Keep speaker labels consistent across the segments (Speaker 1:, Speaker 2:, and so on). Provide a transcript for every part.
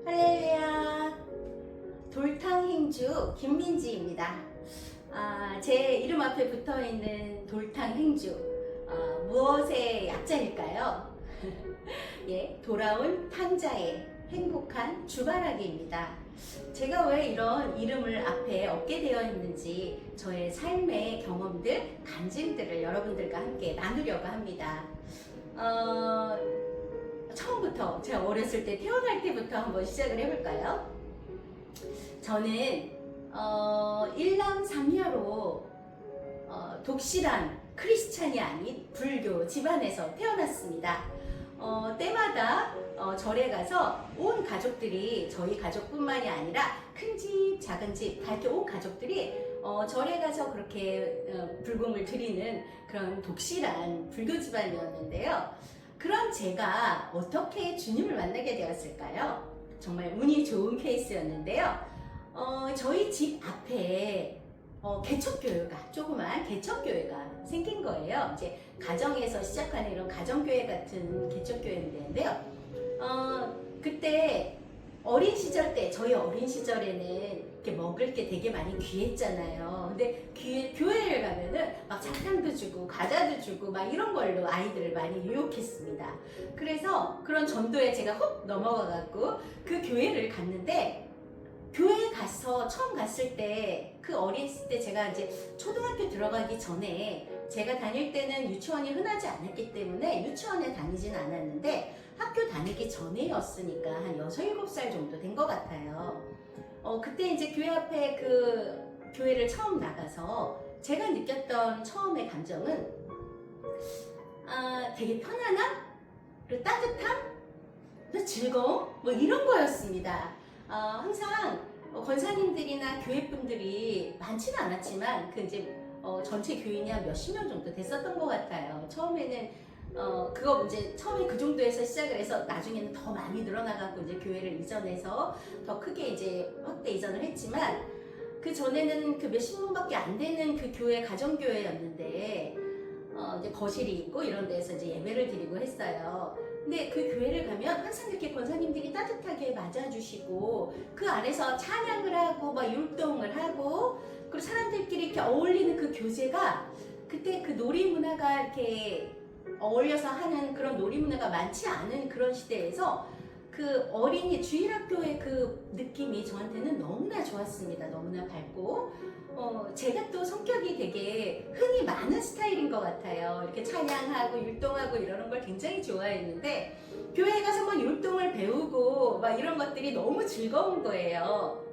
Speaker 1: 할렐루야. 돌탕행주 김민지입니다. 제 이름 앞에 붙어있는 돌탕행주, 무엇의 약자일까요? 예, 돌아온 탕자의 행복한 주바라기입니다. 제가 왜 이런 이름을 앞에 얻게 되어 있는지 저의 삶의 경험들, 간증들을 여러분들과 함께 나누려고 합니다. 처음부터 제가 어렸을 때 태어날 때부터 한번 시작을 해볼까요? 저는 일남 삼녀로 독실한 크리스찬이 아닌 불교 집안에서 태어났습니다. 때마다 절에 가서 온 가족들이, 저희 가족뿐만이 아니라 큰 집, 작은 집 다 이렇게 온 가족들이 절에 가서 그렇게 불공을 드리는 그런 독실한 불교 집안이었는데요. 그런 제가 어떻게 주님을 만나게 되었을까요? 정말 운이 좋은 케이스였는데요. 저희 집 앞에 개척교회가, 조그만 개척교회가 생긴 거예요. 이제 가정에서 시작하는 이런 가정교회 같은 개척교회인데요. 그때 어린 시절 때, 저희 어린 시절에는 이렇게 먹을 게 되게 많이 귀했잖아요. 근데 교회를 가면은 막 사탕도 주고 과자도 주고 막 이런 걸로 아이들을 많이 유혹했습니다. 그래서 그런 전도에 제가 훅 넘어가갖고 그 교회를 갔는데, 교회에 가서 처음 갔을 때, 그 어렸을 때 제가 이제 초등학교 들어가기 전에, 제가 다닐 때는 유치원이 흔하지 않았기 때문에 유치원에 다니진 않았는데 학교 다니기 전에였으니까 한 6, 7살 정도 된 것 같아요. 그때 이제 교회 앞에 그 교회를 처음 나가서 제가 느꼈던 처음의 감정은 되게 편안함? 그리고 따뜻함? 또 즐거움? 뭐 이런 거였습니다. 항상 권사님들이나 교회분들이 많지는 않았지만 그 이제 전체 교인이 한 몇십 명 정도 됐었던 것 같아요. 처음에는 그거 이제 처음에 그 정도에서 시작을 해서 나중에는 더 많이 늘어나갖고 이제 교회를 이전해서 더 크게 이제 확대 이전을 했지만, 그 전에는 그 몇십 명밖에 안 되는 그 교회 가정교회였는데 이제 거실이 있고 이런 데서 이제 예배를 드리고 했어요. 근데 그 교회를 가면 항상 이렇게 권사님들이 따뜻하게 맞아주시고 그 안에서 찬양을 하고 막 율동을 하고, 그리고 사람들끼리 이렇게 어울리는 그 교제가, 그때 그 놀이 문화가 이렇게 어울려서 하는 그런 놀이 문화가 많지 않은 그런 시대에서 그 어린이 주일학교의 그 느낌이 저한테는 너무나 좋았습니다. 너무나 밝고, 제가 또 성격이 되게 흥이 많은 스타일인 것 같아요. 이렇게 찬양하고 율동하고 이러는 걸 굉장히 좋아했는데, 교회에 가서 막 율동을 배우고 막 이런 것들이 너무 즐거운 거예요.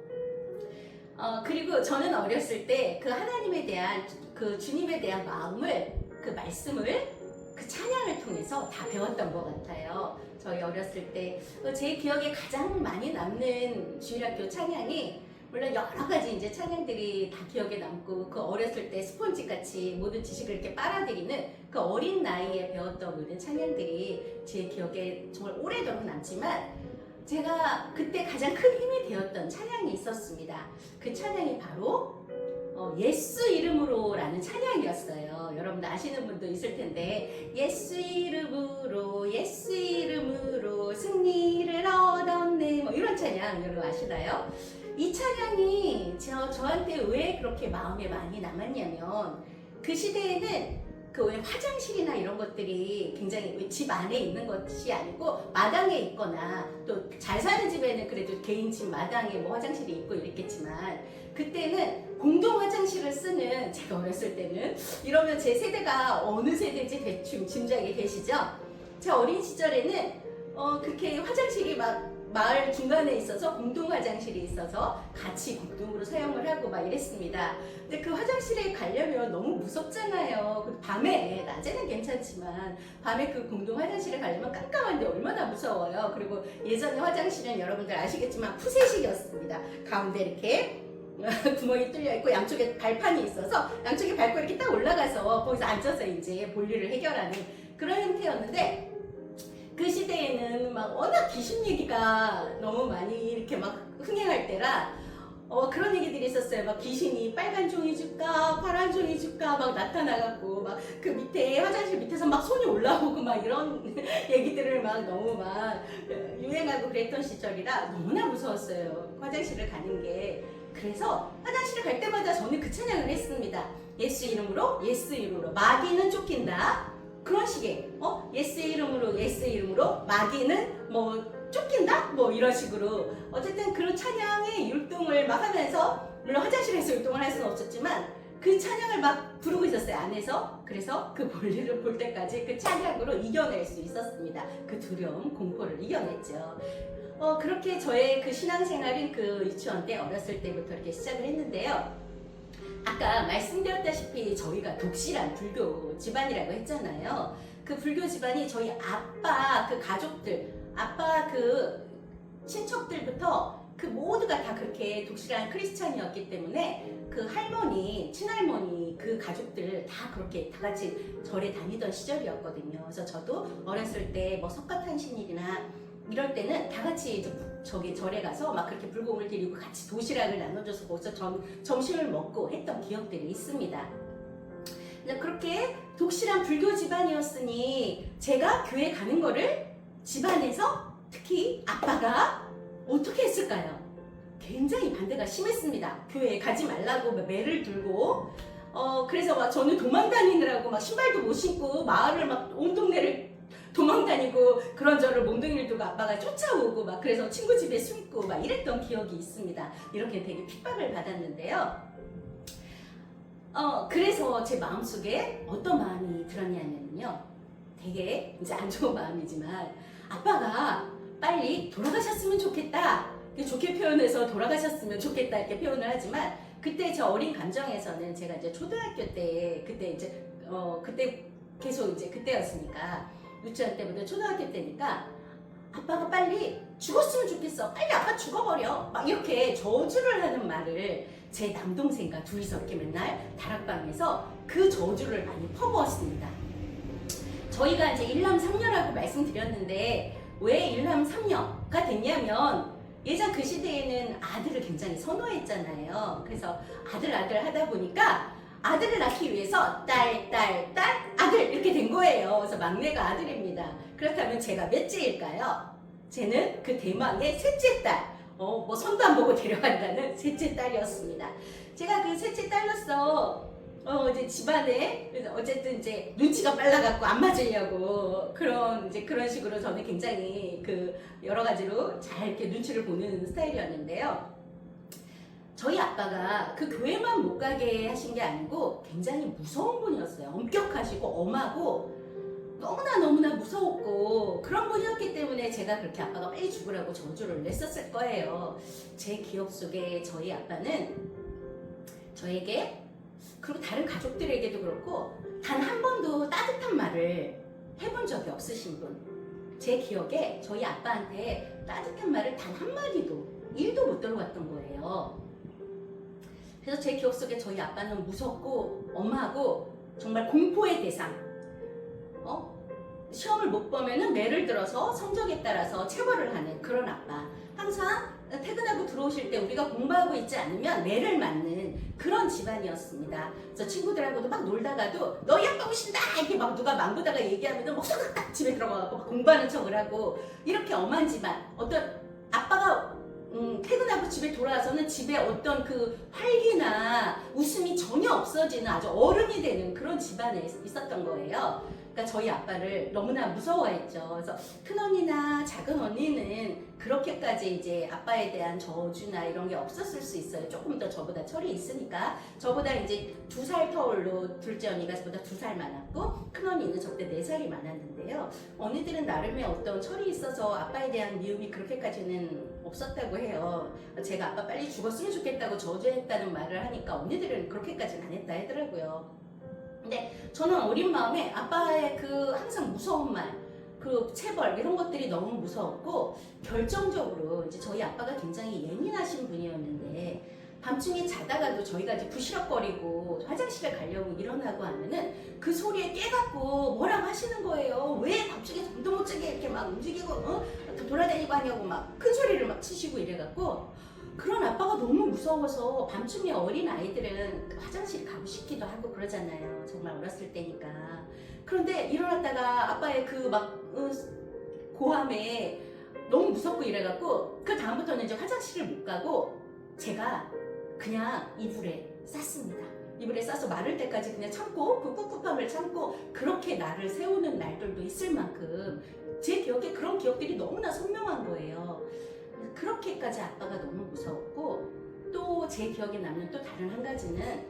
Speaker 1: 그리고 저는 어렸을 때 그 하나님에 대한, 그 주님에 대한 마음을, 그 말씀을 그 찬양을 통해서 다 배웠던 것 같아요. 저희 어렸을 때 제 기억에 가장 많이 남는 주일학교 찬양이, 물론 여러 가지 이제 찬양들이 다 기억에 남고, 그 어렸을 때 스폰지 같이 모든 지식을 이렇게 빨아들이는 그 어린 나이에 배웠던 모든 찬양들이 제 기억에 정말 오래도록 남지만, 제가 그때 가장 큰 힘이 되었던 찬양이 있었습니다. 그 찬양이 바로 예수 이름으로 라는 찬양이었어요. 여러분들 아시는 분도 있을 텐데, 예수 이름으로 예수 이름으로 승리를 얻었네, 뭐 이런 찬양 여러분 아시나요? 이 찬양이 저한테 왜 그렇게 마음에 많이 남았냐면, 그 시대에는 그 왜 화장실이나 이런 것들이 굉장히 집 안에 있는 것이 아니고 마당에 있거나, 또 잘 사는 집에는 그래도 개인 집 마당에 뭐 화장실이 있고 이랬겠지만, 그때는 공동 화장실을 쓰는, 제가 어렸을 때는, 이러면 제 세대가 어느 세대인지 대충 짐작이 되시죠? 제 어린 시절에는 그렇게 화장실이 막 마을 중간에 있어서 공동 화장실이 있어서 같이 공동으로 사용을 하고 막 이랬습니다. 근데 그 화장실에 가려면 너무 무섭잖아요. 밤에, 낮에는 괜찮지만 밤에 그 공동 화장실에 가려면 깜깜한데 얼마나 무서워요. 그리고 예전에 화장실은 여러분들 아시겠지만 푸세식이었습니다. 가운데 이렇게 구멍이 뚫려 있고 양쪽에 발판이 있어서 양쪽에 밟고 이렇게 딱 올라가서 거기서 앉아서 이제 볼일을 해결하는 그런 형태였는데, 그 시대에는 막 워낙 귀신 얘기가 너무 많이 이렇게 막 흥행할 때라 그런 얘기들이 있었어요. 막 귀신이 빨간 종이 줄까 파란 종이 줄까 막 나타나갖고 막 그 밑에 화장실 밑에서 막 손이 올라오고 막 이런 얘기들을 막 너무 막 유행하고 그랬던 시절이라 너무나 무서웠어요. 화장실을 가는 게. 그래서 화장실을 갈 때마다 저는 그 찬양을 했습니다. 예수 이름으로 예수 이름으로 마귀는 쫓긴다. 그런 식의 예수 이름으로 마귀는 뭐 쫓긴다? 뭐 이런 식으로 어쨌든 그런 찬양의 율동을 막 하면서 물론 화장실에서 율동을 할 수는 없었지만 그 찬양을 막 부르고 있었어요 안에서. 그래서 그 볼일을 볼 때까지 그 찬양으로 이겨낼 수 있었습니다. 그 두려움, 공포를 이겨냈죠. 그렇게 저의 그 신앙생활은 그 유치원 때 어렸을 때부터 이렇게 시작을 했는데요. 아까 말씀드렸다시피 저희가 독실한 불교 집안이라고 했잖아요. 그 불교 집안이 저희 아빠 그 가족들, 아빠 그 친척들부터 그 모두가 다 그렇게 독실한 크리스찬이었기 때문에 그 할머니, 친할머니 그 가족들 다 그렇게 다 같이 절에 다니던 시절이었거든요. 그래서 저도 어렸을 때 뭐 석가탄신일이나 이럴 때는 다 같이 이제 저기 절에 가서 막 그렇게 불공을 드리고 같이 도시락을 나눠줘서 거기서 점심을 먹고 했던 기억들이 있습니다. 그렇게 독실한 불교 집안이었으니 제가 교회 가는 거를 집안에서 특히 아빠가 어떻게 했을까요? 굉장히 반대가 심했습니다. 교회에 가지 말라고 매를 들고 그래서 막 저는 도망 다니느라고 막 신발도 못 신고 마을을 막 온 동네를 도망 다니고 그런 저를 몽둥이를 두고 아빠가 쫓아오고 막 그래서 친구 집에 숨고 막 이랬던 기억이 있습니다. 이렇게 되게 핍박을 받았는데요. 그래서 제 마음속에 어떤 마음이 들었냐면요. 되게 이제 안 좋은 마음이지만 아빠가 빨리 돌아가셨으면 좋겠다. 좋게 표현해서 돌아가셨으면 좋겠다 이렇게 표현을 하지만 그때 저 어린 감정에서는 제가 이제 초등학교 때 그때 이제 그때 계속 이제 그때였으니까 유치원 때부터 초등학교 때니까 아빠가 빨리 죽었으면 좋겠어. 빨리 아빠 죽어버려. 막 이렇게 저주를 하는 말을 제 남동생과 둘이서 이렇게 맨날 다락방에서 그 저주를 많이 퍼부었습니다. 저희가 이제 일남삼녀라고 말씀드렸는데 왜 일남삼녀가 됐냐면 예전 그 시대에는 아들을 굉장히 선호했잖아요. 그래서 아들 하다 보니까 아들을 낳기 위해서 딸, 아들 이렇게 된 거예요. 그래서 막내가 아들입니다. 그렇다면 제가 몇째일까요? 쟤는 그 대망의 셋째 딸. 뭐 손도 안 보고 데려간다는 셋째 딸이었습니다. 제가 그 셋째 딸로서 이제 집안에 어쨌든 이제 눈치가 빨라갖고 안 맞으려고 그런 식으로 저는 굉장히 그 여러 가지로 잘 이렇게 눈치를 보는 스타일이었는데요. 저희 아빠가 그 교회만 못 가게 하신 게 아니고 굉장히 무서운 분이었어요. 엄격하시고 엄하고 너무나 무서웠고 그런 분이었기 때문에 제가 그렇게 아빠가 빨리 죽으라고 저주를 냈었을 거예요. 제 기억 속에 저희 아빠는 저에게 그리고 다른 가족들에게도 그렇고 단 한 번도 따뜻한 말을 해본 적이 없으신 분. 제 기억에 저희 아빠한테 따뜻한 말을 단 한마디도 1도 못 들어봤던 거예요. 그래서 제 기억 속에 저희 아빠는 무섭고 엄하고 정말 공포의 대상. 시험을 못 보면은 매를 들어서 성적에 따라서 체벌을 하는 그런 아빠. 항상 퇴근하고 들어오실 때 우리가 공부하고 있지 않으면 매를 맞는 그런 집안이었습니다. 그래서 친구들하고도 막 놀다가도 너희 아빠 오신다 이렇게 막 누가 망보다가 얘기하면은 막 딱 집에 들어가고 공부하는 척을 하고 이렇게 엄한 집안. 어떤 아빠가 퇴근하고 집에 돌아와서는 집에 어떤 그 활기나 웃음이 전혀 없어지는 아주 어른이 되는 그런 집안에 있었던 거예요. 그러니까 저희 아빠를 너무나 무서워했죠. 그래서 큰 언니나 작은 언니는 그렇게까지 이제 아빠에 대한 저주나 이런 게 없었을 수 있어요. 조금 더 저보다 철이 있으니까. 저보다 이제 2살 터울로 둘째 언니가 저보다 2살 많았고 큰 언니는 저보다 4살이 많았는데요. 언니들은 나름의 어떤 철이 있어서 아빠에 대한 미움이 그렇게까지는 없었다고 해요. 제가 아빠 빨리 죽었으면 좋겠다고 저주했다는 말을 하니까 언니들은 그렇게까지는 안 했다 하더라고요. 근데 저는 어린 마음에 아빠의 그 항상 무서운 말, 그 체벌 이런 것들이 너무 무서웠고 결정적으로 이제 저희 아빠가 굉장히 예민하신 분이었는데 밤중에 자다가도 저희가 이제 부시럭거리고 화장실에 가려고 일어나고 하면은 그 소리에 깨갖고 뭐라고 하시는 거예요. 왜 밤중에 잠도 못 자게 이렇게 막 움직이고 돌아다니고 하냐고 막 큰 소리를 막 치시고 이래갖고, 그런 아빠가 너무 무서워서 밤중에 어린 아이들은 화장실 가고 싶기도 하고 그러잖아요. 정말 어렸을 때니까. 그런데 일어났다가 아빠의 그 막 고함에 너무 무섭고 이래갖고 그 다음부터는 이제 화장실을 못 가고 제가 그냥 이불에 쌌습니다. 이불에 싸서 마를 때까지 그냥 참고 그 꿉꿉함을 참고 그렇게 나를 세우는 날들도 있을 만큼 제 기억에 그런 기억들이 너무나 선명한 거예요. 그렇게까지 아빠가 너무 무서웠고, 또 제 기억에 남는 또 다른 한 가지는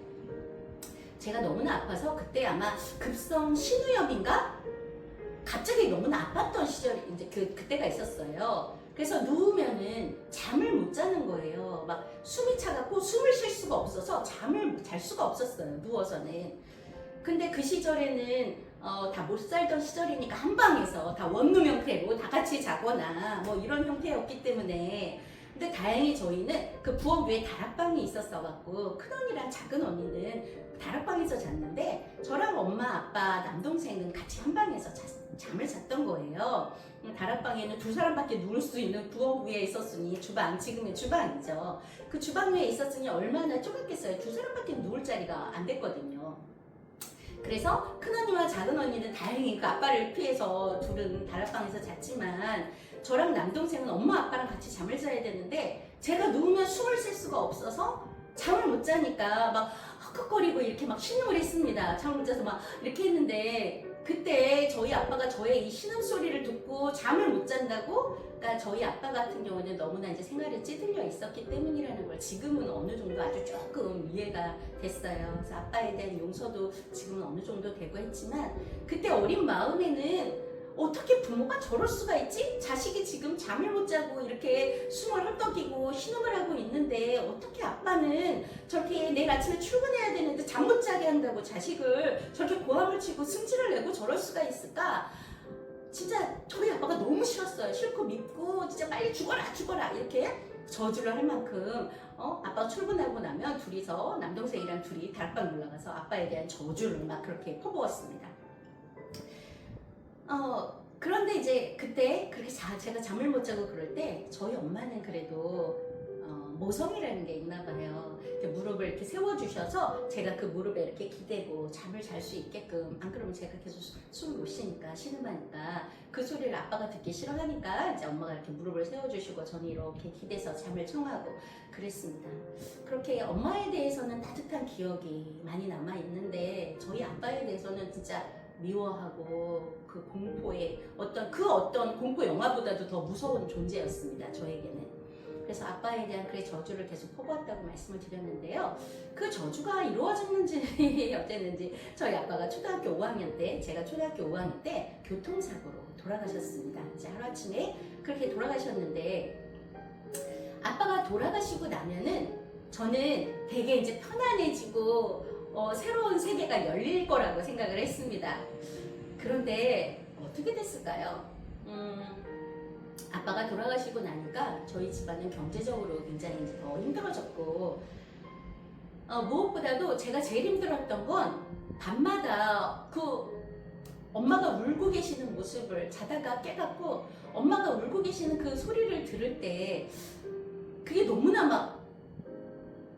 Speaker 1: 제가 너무나 아파서 그때 아마 급성 신우염인가? 갑자기 너무나 아팠던 시절이 이제 그때가 있었어요. 그래서 누우면은 잠을 못 자는 거예요. 막 숨이 차갖고 숨을 쉴 수가 없어서 잠을 잘 수가 없었어요. 누워서는. 근데 그 시절에는 다 못 살던 시절이니까 한 방에서 다 원룸 형태로 다 같이 자거나 뭐 이런 형태였기 때문에, 근데 다행히 저희는 그 부엌 위에 다락방이 있었어 갖고 큰언니랑 작은 언니는 다락방에서 잤는데 저랑 엄마, 아빠, 남동생은 같이 한 방에서 잠을 잤던 거예요. 다락방에는 두 사람밖에 누울 수 있는 부엌 위에 있었으니, 주방, 지금의 주방이죠. 그 주방 위에 있었으니 얼마나 좁았겠어요. 두 사람밖에 누울 자리가 안 됐거든요. 그래서 큰언니와 작은언니는 다행히 그 아빠를 피해서 둘은 다락방에서 잤지만, 저랑 남동생은 엄마 아빠랑 같이 잠을 자야 되는데 제가 누우면 숨을 쉴 수가 없어서 잠을 못 자니까 막 헉헉거리고 이렇게 막 신음을 했습니다. 잠을 못 자서 막 이렇게 했는데, 그때 저희 아빠가 저의 이 신음소리를 듣고 잠을 못 잔다고, 그러니까 저희 아빠 같은 경우는 너무나 이제 생활에 찌들려 있었기 때문이라는 걸 지금은 어느 정도 아주 조금 이해가 됐어요. 그래서 아빠에 대한 용서도 지금은 어느 정도 되고 했지만, 그때 어린 마음에는 어떻게 부모가 저럴 수가 있지? 자식이 지금 잠을 못 자고 이렇게 숨을 헐떡이고 신음을 하고 있는데 어떻게 아빠는 저렇게 내일 아침에 출근해야 되는데 잠 못 자게 한다고 자식을 저렇게 고함을 치고 승질을 내고 저럴 수가 있을까? 진짜 저희 아빠가 너무 싫었어요. 싫고 밉고 진짜 빨리 죽어라 죽어라 이렇게 저주를 할 만큼 아빠가 출근하고 나면 둘이서, 남동생이랑 둘이 다락방 올라가서 아빠에 대한 저주를 막 그렇게 퍼부었습니다. 그런데 이제 그때 그렇게 제가 잠을 못 자고 그럴 때 저희 엄마는 그래도 모성이라는 게 있나 봐요. 이렇게 무릎을 이렇게 세워주셔서 제가 그 무릎에 이렇게 기대고 잠을 잘 수 있게끔, 안 그러면 제가 계속 숨을 못 쉬니까, 신음하니까 그 소리를 아빠가 듣기 싫어하니까 이제 엄마가 이렇게 무릎을 세워주시고 저는 이렇게 기대서 잠을 청하고 그랬습니다. 그렇게 엄마에 대해서는 따뜻한 기억이 많이 남아있는데 저희 아빠에 대해서는 진짜 미워하고 그 공포의 어떤 공포 영화보다도 더 무서운 존재였습니다. 저에게는. 그래서 아빠에 대한 그의 저주를 계속 퍼부었다고 말씀을 드렸는데요. 그 저주가 이루어졌는지 어땠는지, 저희 아빠가 초등학교 5학년 때, 제가 초등학교 5학년 때 교통사고로 돌아가셨습니다. 이제 하루아침에 그렇게 돌아가셨는데, 아빠가 돌아가시고 나면은 저는 되게 이제 편안해지고 새로운 세계가 열릴 거라고 생각을 했습니다. 그런데 어떻게 됐을까요? 아빠가 돌아가시고 나니까 저희 집안은 경제적으로 굉장히 이제 더 힘들어졌고, 무엇보다도 제가 제일 힘들었던 건 밤마다 그 엄마가 울고 계시는 모습을, 자다가 깨갖고 엄마가 울고 계시는 그 소리를 들을 때 그게 너무나 막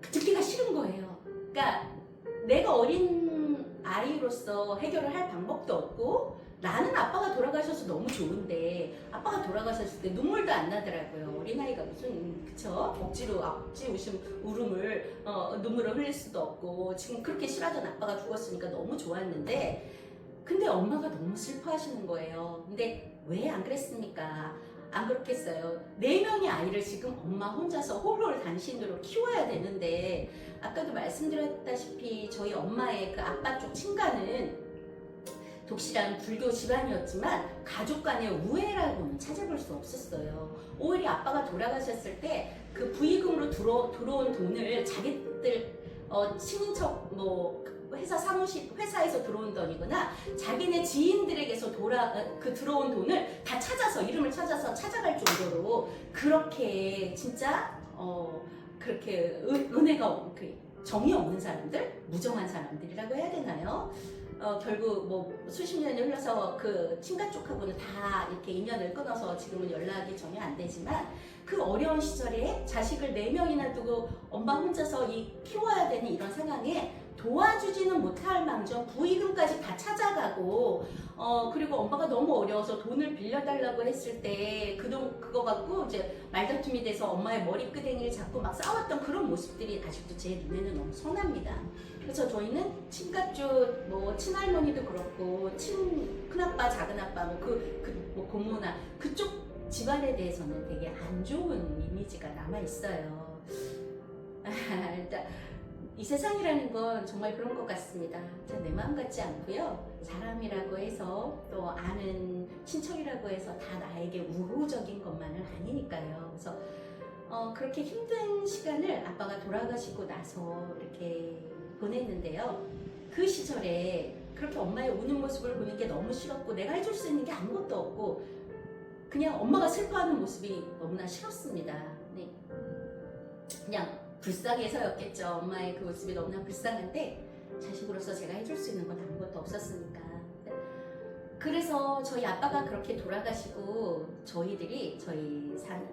Speaker 1: 듣기가 싫은 거예요. 그러니까 내가 어린 아이로서 해결을 할 방법도 없고, 나는 아빠가 돌아가셔서 너무 좋은데 아빠가 돌아가셨을 때 눈물도 안 나더라고요. 어린아이가 무슨, 그쵸? 억지로 울음을 눈물을 흘릴 수도 없고, 지금 그렇게 싫어하던 아빠가 죽었으니까 너무 좋았는데, 근데 엄마가 너무 슬퍼하시는 거예요. 근데 왜 안 그랬습니까? 안 그렇겠어요. 4명의 아이를 지금 엄마 혼자서 홀홀 단신으로 키워야 되는데, 아까도 말씀드렸다시피 저희 엄마의 그 아빠 쪽 친가는 독실한 불교 집안이었지만 가족 간의 우애라고는 찾아볼 수 없었어요. 오히려 아빠가 돌아가셨을 때 그 부의금으로 들어온 돈을 자기들 친인척 회사에서 들어온 돈이거나 자기네 지인들에게서 들어온 돈을 다 찾아서, 이름을 찾아서 찾아갈 정도로 그렇게 진짜 그렇게 은혜가 정이 없는 사람들, 무정한 사람들이라고 해야 되나요? 결국 뭐 수십 년이 흘러서 그 친가 쪽하고는 다 이렇게 인연을 끊어서 지금은 연락이 전혀 안 되지만 그 어려운 시절에 자식을 4명이나 두고 엄마 혼자서 키워야 되는 이런 상황에 도와주지는 못할 망정 부의금까지 다 찾아가고 그리고 엄마가 너무 어려워서 돈을 빌려달라고 했을 때 그거 갖고 이제 말다툼이 돼서 엄마의 머리끄댕이를 잡고 막 싸웠던 그런 모습들이 아직도 제 눈에는 너무 선합니다. 그래서 저희는 친가 쪽 뭐 친할머니도 그렇고 큰아빠 작은아빠 뭐 고모나 그쪽 집안에 대해서는 되게 안 좋은 이미지가 남아 있어요. 일단 이 세상이라는 건 정말 그런 것 같습니다. 내 마음 같지 않고요. 사람이라고 해서 또 아는 친척이라고 해서 다 나에게 우호적인 것만은 아니니까요. 그래서 그렇게 힘든 시간을 아빠가 돌아가시고 나서 이렇게 보냈는데요. 그 시절에 그렇게 엄마의 우는 모습을 보는 게 너무 싫었고 내가 해줄 수 있는 게 아무것도 없고 그냥 엄마가 슬퍼하는 모습이 너무나 싫었습니다. 네. 그냥 불쌍해서였겠죠. 엄마의 그 모습이 너무나 불쌍한데 자식으로서 제가 해줄 수 있는 건 아무것도 없었으니까. 그래서 저희 아빠가 그렇게 돌아가시고 저희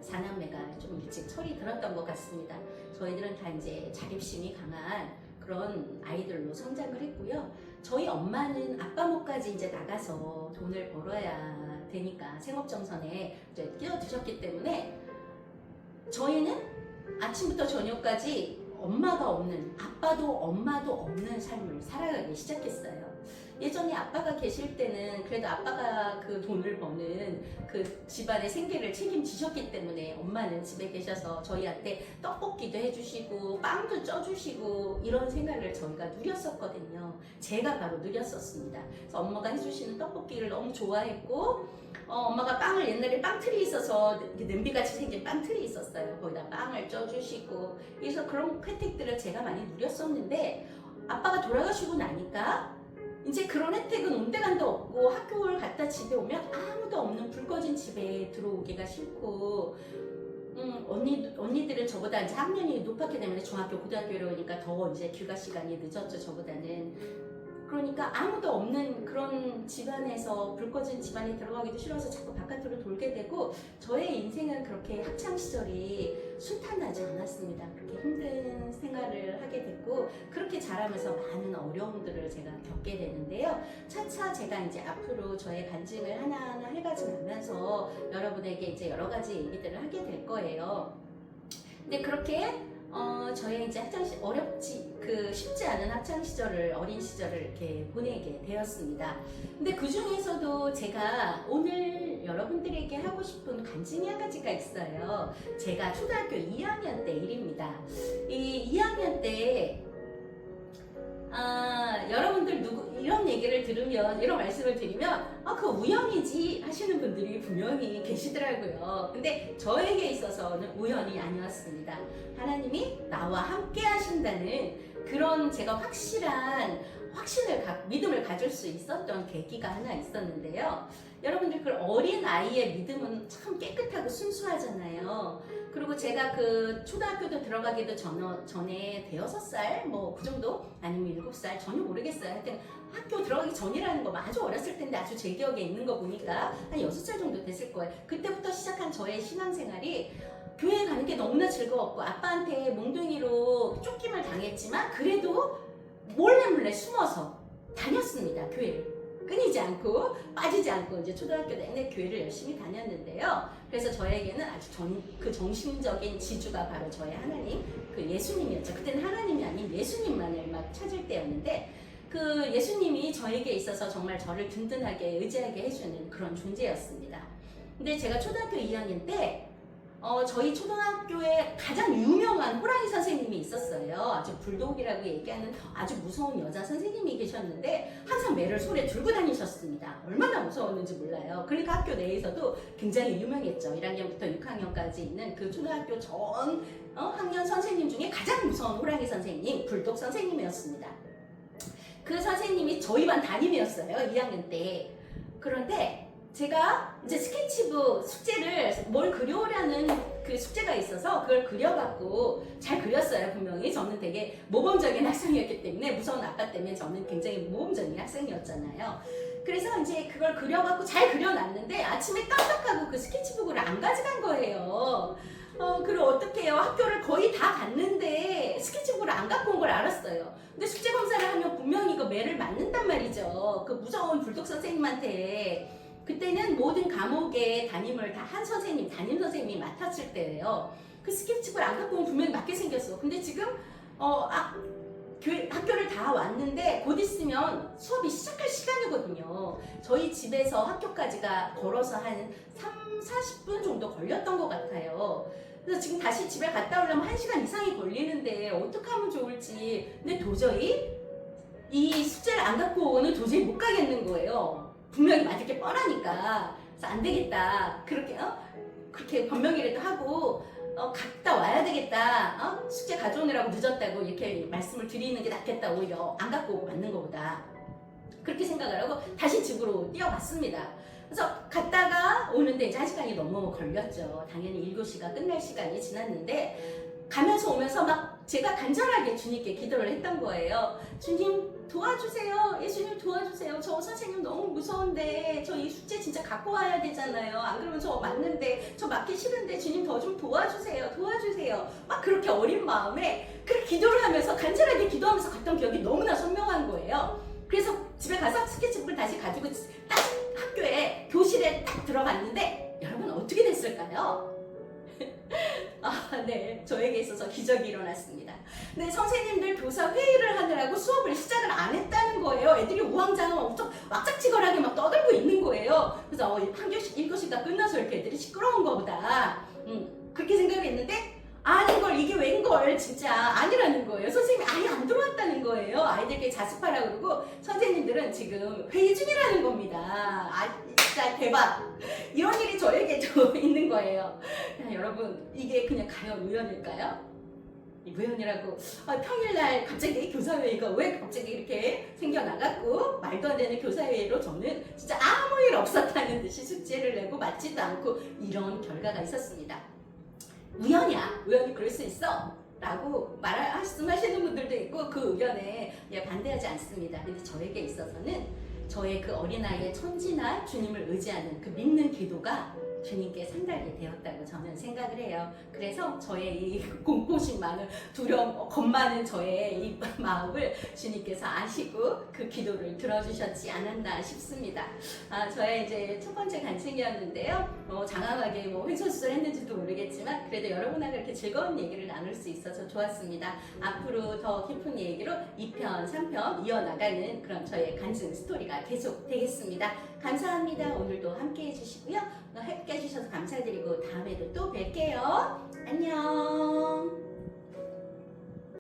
Speaker 1: 사남매가 좀 일찍 철이 들었던 것 같습니다. 저희들은 다 이제 자립심이 강한 그런 아이들로 성장을 했고요. 저희 엄마는 아빠 목까지 이제 나가서 돈을 벌어야 되니까 생업정선에 이제 끼어드셨기 때문에 저희는 아침부터 저녁까지 엄마가 없는, 아빠도 엄마도 없는 삶을 살아가기 시작했어요. 예전에 아빠가 계실 때는 그래도 아빠가 그 돈을 버는 그 집안의 생계를 책임지셨기 때문에 엄마는 집에 계셔서 저희한테 떡볶이도 해주시고 빵도 쪄주시고 이런 생활을 저희가 누렸었거든요. 제가 바로 누렸었습니다. 그래서 엄마가 해주시는 떡볶이를 너무 좋아했고 엄마가 빵을 옛날에 빵틀이 있어서 냄비같이 생긴 빵틀이 있었어요. 거기다 빵을 쪄주시고 그래서 그런 혜택들을 제가 많이 누렸었는데 아빠가 돌아가시고 나니까 이제 그런 혜택은 온데간도 없고 학교를 갔다 집에 오면 아무도 없는 불 꺼진 집에 들어오기가 싫고 언니들은 저보다 이제 학년이 높았기 때문에 중학교, 고등학교로 오니까 더 이제 귀가 시간이 늦었죠, 저보다는. 그러니까 아무도 없는 그런 집안에서 불 꺼진 집안에 들어가기도 싫어서 자꾸 바깥으로 돌게 되고 저의 인생은 그렇게 학창 시절이 순탄하지 않았습니다. 그렇게 힘든 생활을 하게 됐고 그렇게 자라면서 많은 어려움들을 제가 겪게 되는데요. 차차 제가 이제 앞으로 저의 간증을 하나하나 해가지고 나면서 여러분에게 이제 여러 가지 얘기들을 하게 될 거예요. 근데 그렇게 저의 이제 쉽지 않은 학창 시절을, 어린 시절을 이렇게 보내게 되었습니다. 근데 그 중에서도 제가 오늘 여러분들에게 하고 싶은 간증이 한 가지가 있어요. 제가 초등학교 2학년 때 일입니다. 이 2학년 때 여러분들 이런 얘기를 들으면, 이런 말씀을 드리면 그거 우연이지 하시는 분들이 분명히 계시더라고요. 근데 저에게 있어서는 우연이 아니었습니다. 하나님이 나와 함께 하신다는 그런 제가 믿음을 가질 수 있었던 계기가 하나 있었는데요. 여러분들 그 어린 아이의 믿음은 참 깨끗하고 순수하잖아요. 그리고 제가 그 초등학교도 들어가기도 전에 5살 뭐 그 정도 아니면 7살 전혀 모르겠어요. 하여튼 학교 들어가기 전이라는 거 아주 어렸을 텐데 아주 제 기억에 있는 거 보니까 한 6살 정도 됐을 거예요. 그때부터 시작한 저의 신앙생활이 교회 가는 게 너무나 즐거웠고 아빠한테 몽둥이로 쫓김을 당했지만 그래도 몰래 숨어서 다녔습니다. 교회를. 끊이지 않고 빠지지 않고 이제 초등학교 내내 교회를 열심히 다녔는데요. 그래서 저에게는 아주 그 정신적인 지주가 바로 저의 하나님, 그 예수님이었죠. 그때는 하나님이 아닌 예수님만을 막 찾을 때였는데 그 예수님이 저에게 있어서 정말 저를 든든하게 의지하게 해주는 그런 존재였습니다. 근데 제가 초등학교 2학년 때 저희 초등학교에 가장 유명한 호랑이 선생님이 있었어요. 아주 불독이라고 얘기하는 아주 무서운 여자 선생님이 계셨는데 항상 매를 손에 들고 다니셨습니다. 얼마나 무서웠는지 몰라요. 그러니까 학교 내에서도 굉장히 유명했죠. 1학년부터 6학년까지 있는 그 초등학교 전 학년 선생님 중에 가장 무서운 호랑이 선생님, 불독 선생님이었습니다. 그 선생님이 저희 반 담임이었어요. 2학년 때. 그런데 제가 이제 스케치북 숙제를 뭘 그려오라는 그 숙제가 있어서 그걸 그려갖고 잘 그렸어요. 분명히 저는 되게 모범적인 학생이었기 때문에, 무서운 아빠 때문에 저는 굉장히 모범적인 학생이었잖아요. 그래서 이제 그걸 그려갖고 잘 그려놨는데 아침에 깜빡하고 그 스케치북을 안 가져간 거예요. 그걸 어떻게 해요? 학교를 거의 다 갔는데 스케치북을 안 갖고 온 걸 알았어요. 근데 숙제 검사를 하면 분명히 이거 매를 맞는단 말이죠. 그 무서운 불독 선생님한테. 그때는 모든 과목의 담임을 다 한 선생님, 담임 선생님이 맡았을 때예요. 그 스케치북을 안 갖고 오면 분명히 맞게 생겼어. 근데 지금 학교를 다 왔는데 곧 있으면 수업이 시작할 시간이거든요. 저희 집에서 학교까지가 걸어서 한 40분 정도 걸렸던 것 같아요. 그래서 지금 다시 집에 갔다 오려면 1시간 이상이 걸리는데 어떻게 하면 좋을지. 근데 도저히 이 숙제를 안 갖고 오는 도저히 못 가겠는 거예요. 분명히 맞을 게 뻔하니까. 그래서 안 되겠다. 그렇게 변명이라도 하고 갔다 와야 되겠다. 숙제 가져오느라고 늦었다고 이렇게 말씀을 드리는 게 낫겠다. 오히려 안 갖고 오고 맞는 것보다. 그렇게 생각을 하고 다시 집으로 뛰어갔습니다. 그래서 갔다가 오는데 이제 1시간이 너무 걸렸죠. 당연히 7시가 끝날 시간이 지났는데 가면서 오면서 막 제가 간절하게 주님께 기도를 했던 거예요. 주님 도와주세요. 예수님 도와주세요. 저 선생님 너무 무서운데 저 이 숙제 진짜 갖고 와야 되잖아요. 안 그러면 저 맞는데 저 맞기 싫은데 주님 더 좀 도와주세요. 도와주세요. 막 그렇게 어린 마음에 그렇게 기도를 하면서 간절하게 기도하면서 갔던 기억이 너무나 선명한 거예요. 그래서 집에 가서 스케치북을 다시 가지고 딱 학교에 교실에 딱 들어갔는데 여러분 어떻게 됐을까요? 네, 저에게 있어서 기적이 일어났습니다. 네, 선생님들 교사 회의를 하느라고 수업을 시작을 안 했다는 거예요. 애들이 우왕좌왕 엄청 왁짝지껄하게 막 떠들고 있는 거예요. 그래서 한 교시, 1교시가 끝나서 이렇게 애들이 시끄러운 거보다 그렇게 생각을 했는데 아닌 걸, 이게 웬걸, 진짜 아니라는 거예요. 선생님이 아예 안 들어왔다는 거예요. 아이들께 자습하라고 그러고 선생님들은 지금 회의 중이라는 겁니다. 진짜 대박. 이런 일이 저에게도 있는 거예요. 여러분, 이게 그냥 과연 우연일까요? 우연이라고 평일날 갑자기 교사회의가 왜 갑자기 이렇게 생겨나갖고 말도 안 되는 교사회의로 저는 진짜 아무 일 없었다는 듯이 숙제를 내고 맞지도 않고 이런 결과가 있었습니다. 우연이야. 우연히 그럴 수 있어. 라고 말씀하시는 분들도 있고 그 의견에 반대하지 않습니다. 근데 저에게 있어서는 저의 그 어린아이의 천진한 주님을 의지하는 그 믿는 기도가 주님께 상달이 되었다고 저는 생각을 해요. 그래서 저의 이 공포심 많은 두려움, 겁 많은 저의 이 마음을 주님께서 아시고 그 기도를 들어주셨지 않았나 싶습니다. 저의 이제 첫 번째 간증이었는데요. 장황하게 횡설수설 했는지도 모르겠지만 그래도 여러분하고 이렇게 즐거운 얘기를 나눌 수 있어서 좋았습니다. 앞으로 더 깊은 얘기로 2편, 3편 이어나가는 그런 저의 간증 스토리가 계속 되겠습니다. 감사합니다. 오늘도 함께 해주시고요. 함께 해주셔서 감사드리고 다음에도 또 뵐게요. 안녕.